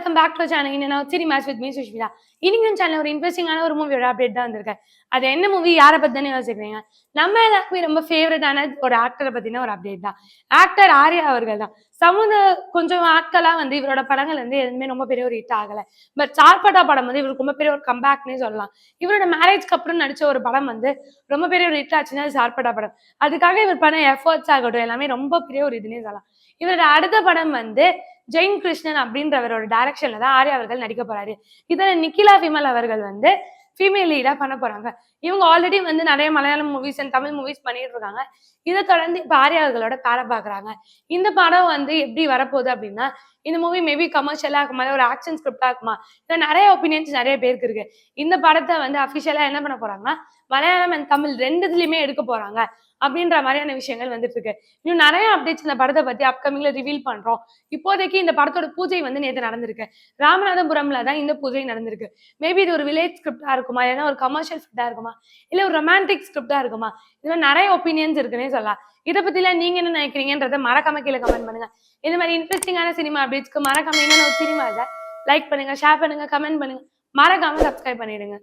Welcome back to channel. நான் cinemas with me Sushmita. இன்னைக்கு channel ஒரு இன்ட்ரெஸ்டிங்கான ஒரு மூவியோட அப்டேட் தான் வந்திருக்கேன். அது என்ன மூவி, யாரை பத்தி தானே யோசிக்கிறீங்க? நம்ம எல்லாருக்குமே ரொம்ப ஃபேவரட்டான ஒரு ஆக்டரை பத்தின ஒரு அப்டேட் தான். ஆக்டர் ஆர்யா அவர்கள் தான். கொஞ்சம் ஆட்களா வந்து இவரோட படங்கள் வந்து எதுவுமே ரொம்ப பெரிய ஒரு ஹிட் ஆகல. பட் சார்பட்டா படம் வந்து இவருக்கு ரொம்ப பெரிய ஒரு கம்பேக்னே சொல்லலாம். இவரோட மேரேஜ்க்கு அப்புறம் நடிச்ச ஒரு படம் வந்து ரொம்ப பெரிய ஒரு ஹிட் ஆச்சுன்னா அது சார்பட்டா படம். அதுக்காக இவர் பண்ண எஃபர்ட்ஸ் ஆகட்டும் எல்லாமே ரொம்ப பெரிய ஒரு இதுன்னே சொல்லலாம். இவரோட அடுத்த படம் வந்து ஜெயின் கிருஷ்ணன் அப்படின்றவரோட டைரக்ஷன்ல தான் ஆர்யா அவர்கள் நடிக்க போறாரு. இதுல நிக்கிலா விமல் அவர்கள் வந்து ஃபீமேல் லீடா பண்ண போறாங்க. இவங்க ஆல்ரெடி வந்து நிறைய Malayalam movies and Tamil movies பண்ணிட்டு இருக்காங்க. இதை தொடர்ந்து இப்ப ஆர்யா அவர்களோட பேர பாக்குறாங்க. இந்த படம் வந்து எப்படி வரப்போகுது அப்படின்னா, இந்த மூவி மேபி கமர்ஷியலா இருக்குமா, ஒரு ஆக்ஷன் ஸ்கிரிப்டா இருக்குமா, இதுல நிறைய ஒப்பீனியன்ஸ் நிறைய பேருக்கு இருக்கு. இந்த படத்தை வந்து அபிஷியலா என்ன பண்ண போறாங்கன்னா, மலையாளம் அண்ட் தமிழ் ரெண்டுத்துலயுமே எடுக்க போறாங்க அப்படின்ற மாதிரியான விஷயங்கள் வந்துட்டு இருக்கு. இன்னும் நிறைய அப்டேட்ஸ் இந்த படத்தை பத்தி அப்கமிங்ல ரிவீல் பண்றோம். இப்போதைக்கு இந்த படத்தோட பூஜை வந்து நேற்று நடந்திருக்கு. ராமநாதபுரம்ல தான் இந்த பூஜை நடந்திருக்கு. மேபி இது ஒரு வில்லேஜ் ஸ்கிரிப்டா இருக்குமா, இல்லைன்னா ஒரு கமர்ஷியல் ஸ்கிரிப்டா இருக்குமா, இல்ல ஒரு ரொமான்டிக் ஸ்கிரிப்டா இருக்குமா, இதுல நிறைய ஒப்பீனியன்ஸ் இருக்குன்னே சொல்லலாம். இதை பத்திலாம் நீங்க என்ன நினைக்கிறீங்கன்றத மறக்காம கீழே கமெண்ட் பண்ணுங்க. இந்த மாதிரி இன்ட்ரெஸ்டிங்கான சினிமா அப்டேட்ஸ்க்கு மறக்காம என்ன சினிமாஸை லைக் பண்ணுங்க, ஷேர் பண்ணுங்க, கமெண்ட் பண்ணுங்க, மறக்காம சப்ஸ்கிரைப் பண்ணிடுங்க.